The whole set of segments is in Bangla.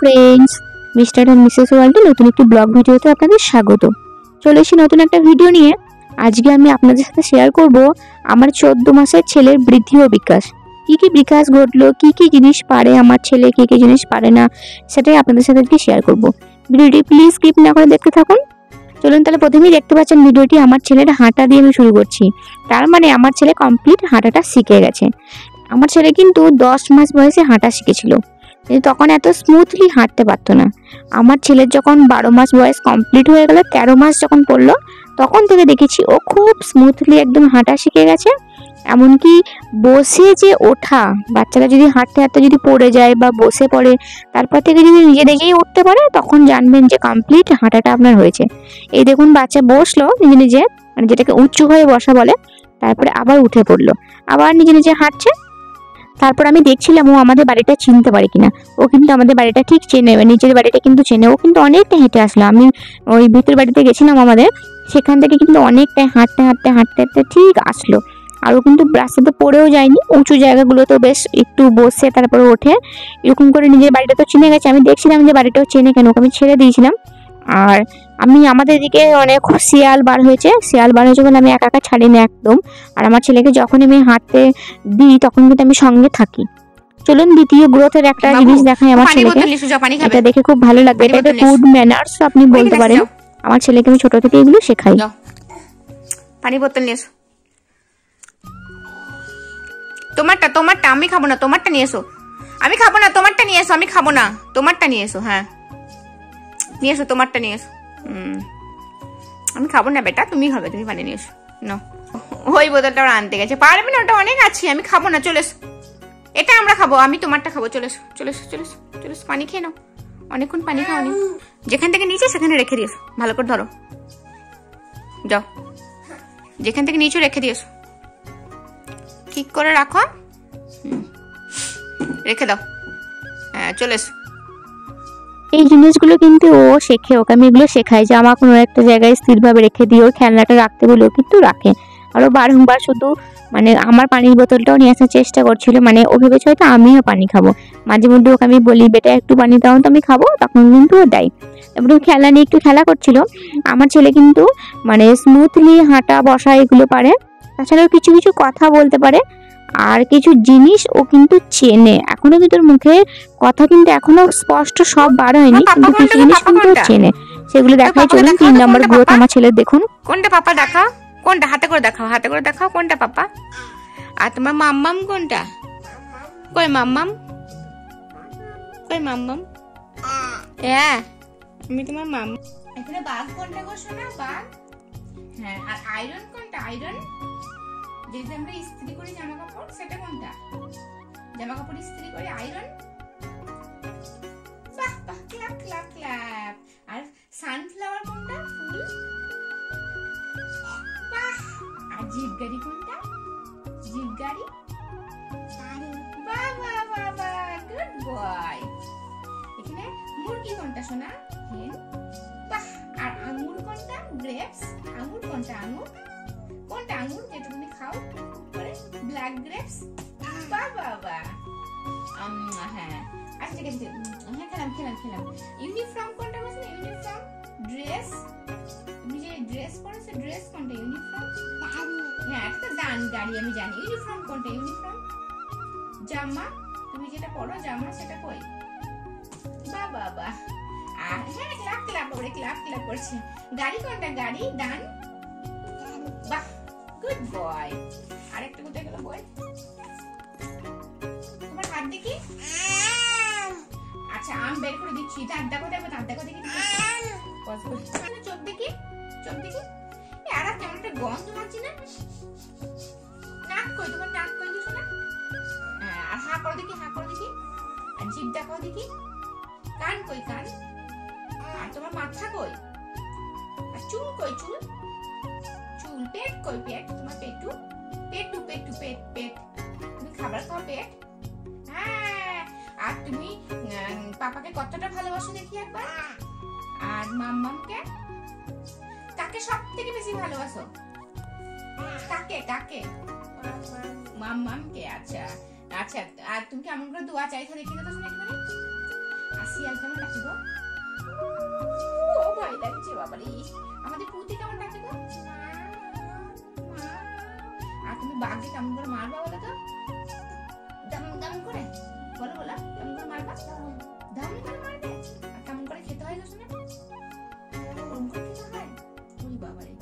ফ্রেন্ডস, মিস্টার এন্ড মিসেস ওয়ার্ল্ডে নতুন একটি ব্লগ ভিডিওতে আপনাদের স্বাগত। চলে এসেছি নতুন একটা ভিডিও নিয়ে। আজকে আমি আপনাদের সাথে শেয়ার করব আমার 14 মাসের ছেলের বৃদ্ধি ও বিকাশ। কি কি বিকাশ ঘটলো, কি কি জিনিস পারে আমার ছেলে, কি কি জিনিস পারে না, সেটাই আপনাদের সাথে আজকে শেয়ার করব। ভিডিওটি প্লিজ স্কিপ না করে দেখতে থাকুন। চলুন তাহলে প্রথমেই দেখতে পাচ্ছেন ভিডিওটি আমার ছেলের হাঁটা দিয়ে আমি শুরু করছি। তার মানে আমার ছেলে কমপ্লিট হাঁটাটা শিখে গেছে। আমার ছেলে কিন্তু 10 মাস বয়সে হাঁটা শিখেছিল, কিন্তু তখন এত স্মুথলি হাঁটতে পারতো না। আমার ছেলের যখন 12 মাস বয়স কমপ্লিট হয়ে গেল, 13 মাস যখন পড়লো, তখন থেকে দেখেছি ও খুব স্মুথলি একদম হাঁটা শিখে গেছে। এমনকি বসে যে ওঠা, বাচ্চারা যদি হাঁটতে হাঁটতে যদি পড়ে যায় বা বসে পড়ে, তারপর থেকে যদি নিজে দেখেই উঠতে পারে, তখন জানবেন যে কমপ্লিট হাঁটাটা আপনার হয়েছে। এই দেখুন বাচ্চা বসলো নিজে নিজে, মানে যেটাকে উঁচু হয়ে বসা বলে, তারপরে আবার উঠে পড়লো, আবার নিজে নিজে হাঁটছে। তারপর আমি দেখছিলাম ও আমাদের বাড়িটা চিনতে পারে কিনা। ও কিন্তু আমাদের বাড়িটা ঠিক চেনে, নিজের বাড়িটা কিন্তু চেনে। ও কিন্তু অনেকটা হেঁটে আসলো। আমি ওই ভিতর বাড়িতে গেছিলাম আমাদের, সেখান থেকে কিন্তু অনেকটাই হাঁটতে হাঁটতে হাঁটতে হাঁটতে ঠিক আসলো। আর ও কিন্তু রাস্তাতে পড়েও যায়নি, উঁচু জায়গাগুলো তো বেশ একটু বসে তারপরে ওঠে, এরকম করে নিজের বাড়িটা তো চিনে গেছে। আমি দেখছিলাম যে বাড়িটাও চেনে কেন, ওকে আমি ছেড়ে দিয়েছিলাম। আর আমি আমাদের দিকে অনেক শিয়াল বার হয়েছে বলে আমি একা একা ছাড়ি না একদম। আর আমার ছেলেকে যখন আমি হাঁটতে দিই তখন কিন্তু আমি সঙ্গে থাকি। চলুন দ্বিতীয় গ্রোথের একটা জিনিস দেখাই আমার ছেলেকে। এটা দেখে খুব ভালো লাগবে। এটা একটা গুড ম্যানার্স আপনি বলতে পারেন। আমার ছেলেকে আমি ছোট থেকে এগুলো শেখাই। পানি বোতল নিয়ে এসো। তোমারটা আমি খাবো না, তোমারটা নিয়ে এসো। আমি খাবো না, তোমারটা নিয়ে এসো। আমি খাবো না, তোমারটা নিয়ে এসো। হ্যাঁ নিয়ে এসো, তোমারটা নিয়ে এসো। আমি খাবো না বেটা, তুমি খাবে, তুমি পানি নিয়ে এসো। না ওই বোতলটা ওরা আনতে গেছে, পারবে না, ওটা অনেক আছে। আমি খাবো না, চলে এসো। এটা আমরা খাবো, আমি তোমারটা খাবো। চলে এসো চলে এসো চলে এসো চলে এসো, পানি খেয়ে নাও। অনেকক্ষণ পানি খাওনি। যেখান থেকে নিচে সেখানে রেখে দিয়েছো, ভালো করে ধরো। যাও, যেখান থেকে নিচে রেখে দিয়েছো, ঠিক করে রাখো। রেখে দাও। হ্যাঁ চলে এসো। এই জিনিসগুলো কিন্তু ও শেখে, ওকে আমি এগুলো শেখাই যে আমার কোনো একটা জায়গায় স্থিরভাবে রেখে দিও, খেলনাটা রাখতে বলেও কিন্তু রাখে। আরও বারংবার শুধু মানে আমার পানির বোতলটাও নিয়ে আসার চেষ্টা করছিল, মানে ও ভেবেছে হয়তো আমিও পানি খাবো। মাঝে মধ্যে ওকে আমি বলি বেটা একটু পানি দাও তো আমি খাবো, তখন কিন্তু ও দেয়। তারপরে খেলনা নিয়ে একটু খেলা করছিল। আমার ছেলে কিন্তু মানে স্মুথলি হাঁটা বসা এগুলো পারে, তাছাড়াও কিছু কিছু কথা বলতে পারে। আর কিছু জিনিস ও কিন্তু চেনে, এখনো কিন্তু ওর মুখে কথা কিন্তু এখনো স্পষ্ট সব বার হয়নি, কিন্তু কিছু জিনিস কিন্তু চেনে, সেগুলো দেখাই। চলুন 3 নম্বর গ্রোথ আমার ছেলের দেখুন। কোনটা পাপা দেখাও, কোনটা হাতে করে দেখাও, হাতে করে দেখাও কোনটা পাপা। আর তোমার মাম্মাম কোনটা? কই মাম্মাম, কই মাম্মাম? হ্যাঁ আমি তোমার মাম। এখানে বাঘ কোনটা গো সোনা? বাঘ। হ্যাঁ আর আয়রন কোনটা? আয়রন যেটা আমরা ইস্ত্রি করি জামা কাপড়, সেটা কোনটা? জামা কাপড় ইস্ত্রি করি আয়রন। বাহ বাহ, ক্ল্যাপ ক্ল্যাপ ক্ল্যাপ। আর সানফ্লাওয়ার কোনটা? ফুল। বাহ। আর জিপ গাড়ি কোনটা? জিপ গাড়ি। বাহ বাহ বাহ বাহ, গুড বয়। এখানে মুরগি কোনটা সোনা? হেন। বাহ। আর আঙ্গুর কোনটা? গ্রেপস। আঙ্গুর কোনটা? আঙ্গুর কোনটা? আঙ্গুর যেটা তুমি খাও করে, ব্ল্যাক গ্রেপস। বাহ বাহ বাহ। হ্যাঁ আচ্ছা ঠিক আছে। হ্যাঁ খেলাম। ইউনিফর্ম কোনটা বলছো? ইউনিফর্ম। ড্রেস, তুমি যে ড্রেস পরো সে ড্রেস কোনটা? ইউনিফর্ম। হ্যাঁ এটা তো ডান গাড়ি, আমি জানি। ইউনিফর্ম কোনটা? ইউনিফর্ম। জামা, তুমি যেটা পরো জামা, সেটা কই? বাহ বাহ বাহ। আর হ্যাঁ ক্লাপ করছে। গাড়ি কোনটা? গাড়ি। ডান। বাহ, গুড বয়। আরেকটা কোথায় গেল বয়? তোমার হাত দেখি। আচ্ছা আম বের করে দিচ্ছি। দাঁত দেখো দেখি। চোখ দেখি। আর কেমন একটা গন্ধ লাগছে না? নাক কই? তোমার নাক কই দিছো না? আর হাঁ করো দেখি। আর জিভ দেখাও দেখি। কান কই? কান। আর তোমার মাথা কই? আর চুল কই? চুল। পেট কই? পেট। তোমার পেটু। পেট। তুমি খাবার খাও? পেট। হ্যাঁ। আর তুমি পাপাকে কতটা ভালোবাসো দেখি একবার। আর মাম্মামকে? কাকে সব থেকে বেশি ভালোবাসো? কাকে? মাম্মামকে। আচ্ছা। আর তুমি কেমন করে দোয়া চাইছো দেখি তো শুনে একবারে। আর শিয়াল কেমন ডাকে গো? ও ভয় লাগছে বাবারে। আমাদের পুঁতি কেমন ডাকে গো? আর তুমি বাঘকে কেমন করে মারবা বলো তো? দাম দাম করে বলো বলো, কেমন করে মারবা? দাম করে মারবে। আর কেমন করে খেতে হয় গো শুনে? ওরকম করে খেতে হয়? ওই বাবারে।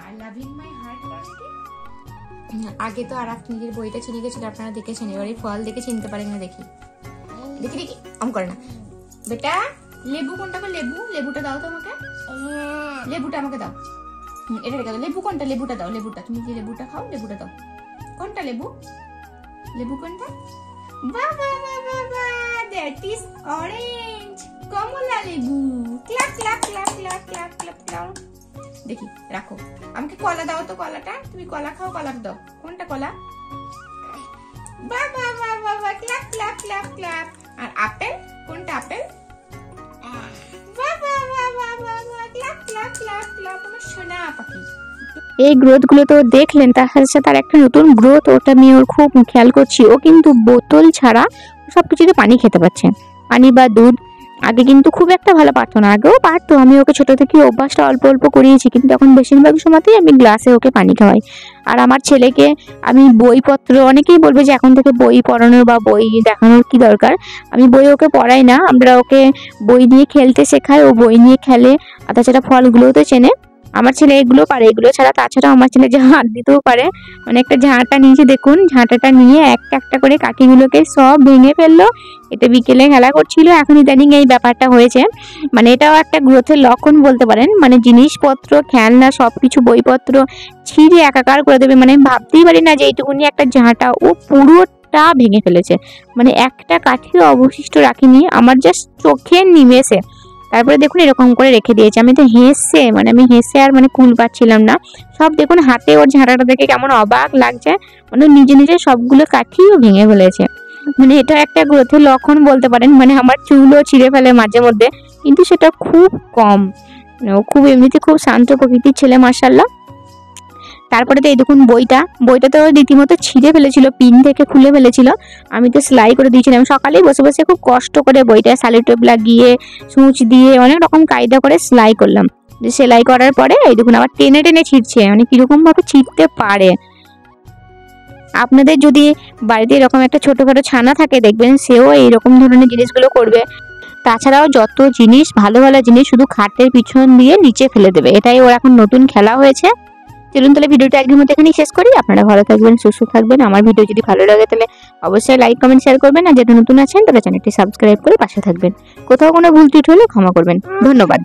আর লাভ ইন মাই হার্ট বলে কি? আগে তো আর নিজের বইটা চিনে গেছিল, আপনারা দেখেছেন। এবারে ফল দেখে চিনতে পারেন না। দেখি দেখি দেখি, আম করে না বেটা। লেবু কোনটা গো? লেবু, লেবুটা দাও তো আমাকে। লেবুটা আমাকে দাও। এটা রেখে দাও। লেবু কোনটা? লেবুটা দাও। লেবুটা, তুমি যে লেবুটা খাও, লেবুটা দাও। কোনটা লেবু? লেবু কোনটা? বাবা বাবা বাবা, দ্যাট ইজ অরেঞ্জ, কমলা লেবু। Clap clap clap clap clap clap clap. দেখি রাখো। আমাকে কলা দাও তো, কলাটা। তুমি কলা খাও, কলা দাও। কোনটা কলা? বাবা বাবা বাবা, ক্লাপ ক্লাপ ক্লাপ ক্লাপ। আর আপেল কোনটা? আপেল। বাবা বাবা বাবা, ক্লাপ ক্লাপ ক্লাপ ক্লাপ। আমার সোনা পাখি। এই গ্রোথ গুলো তো দেখলেন, তার সাথে সাথে আর একটা নতুন গ্রোথ, ওটা আমি ওর খুব খেয়াল করছি। ও কিন্তু বোতল ছাড়া সবকিছুতে পানি খেতে পারছে। পানি বা দুধ। আগে কিন্তু খুব একটা ভালো পারতো না, আগেও পারতো। আমি ওকে ছোট থেকে অভ্যাসটা অল্প অল্প করিয়েছি, কিন্তু এখন বেশিরভাগ সময়তেই আমি গ্লাসে ওকে পানি খাওয়াই। আর আমার ছেলেকে আমি বইপত্র, অনেকেই বলবে যে এখন থেকে বই পড়ানোর বা বই দেখানোর কি দরকার। আমি বই ওকে পড়াই না, আমরা ওকে বই নিয়ে খেলতে শেখাই। ও বই নিয়ে খেলে। আর তাছাড়া ফলগুলোও তো চেনে। আমার ছেলে এগুলো পারে, এগুলো ছাড়া তাছাড়াও আমার ছেলে যে হাত দিতেও পারে। মানে একটা ঝাঁটা নিয়েছে, দেখুন ঝাঁটাটা নিয়ে একটা একটা করে কাঠিগুলোকে সব ভেঙে ফেললো। এটা বিকেলে খেলা করছিল, এখন ইদানিং এই ব্যাপারটা হয়েছে। মানে এটাও একটা গ্রোথের লক্ষণ বলতে পারেন। মানে জিনিসপত্র, খেলনা, সবকিছু, বইপত্র ছিঁড়ে একাকার করে দেবে। মানে ভাবতেই পারি না যে এইটুকুনি একটা ঝাঁটা ও পুরোটা ভেঙে ফেলেছে। মানে একটা কাঠিও অবশিষ্ট রাখিনি, আমার জাস্ট চোখের নিমেষে। তারপরে দেখুন এরকম করে রেখে দিয়েছে। আমি তো হেসে আর কুল পাচ্ছিলাম না। সব দেখুন হাতে ওর ঝাঁটাটা দেখে কেমন অবাক লাগছে। মানে নিজে নিজে সবগুলো কাঠিও ভেঙে ফেলেছে। মানে এটা একটা গ্রোথের লক্ষণ বলতে পারেন। মানে আমার চুলও ছিঁড়ে ফেলে মাঝে মধ্যে, কিন্তু সেটা খুব কম। ও খুব এমনিতে খুব শান্ত প্রকৃতির ছেলে, মাশাআল্লাহ। তারপরে তো এই দেখুন বইটা তো রীতিমতো ছিঁড়ে ফেলেছিল, পিন থেকে খুলে ফেলেছিল। আমি তো সেলাই করে দিয়েছিলাম সকালেই বসে বসে, খুব কষ্ট করে বইটা সেলোটেপ লাগিয়ে সূচ দিয়ে অনেক রকম কায়দা করে সেলাই করলাম। সেলাই করার পরে এই দেখুন আবার টেনে টেনে ছিঁড়ছে। মানে কিরকম ভাবে ছিঁড়তে পারে। আপনাদের যদি বাড়িতে এরকম একটা ছোটখাটো ছানা থাকে, দেখবেন সেও এইরকম ধরনের জিনিসগুলো করবে। তাছাড়াও যত জিনিস, ভালো ভালো জিনিস শুধু খাটের পিছন দিয়ে নিচে ফেলে দেবে। এটাই ওর এখন নতুন খেলা হয়েছে। চলুন তাহলে ভিডিওটা একদিন মতো এখানেই শেষ করি। আপনারা ভালো থাকবেন, সুস্থ থাকবেন। আমার ভিডিও যদি ভালো লাগে তাহলে অবশ্যই লাইক, কমেন্ট, শেয়ার করবেন। আর যারা নতুন আছেন তারা চ্যানেলটি সাবস্ক্রাইব করে পাশে থাকবেন। কোথাও কোনো ভুল ত্রুটি হলে ক্ষমা করবেন। ধন্যবাদ।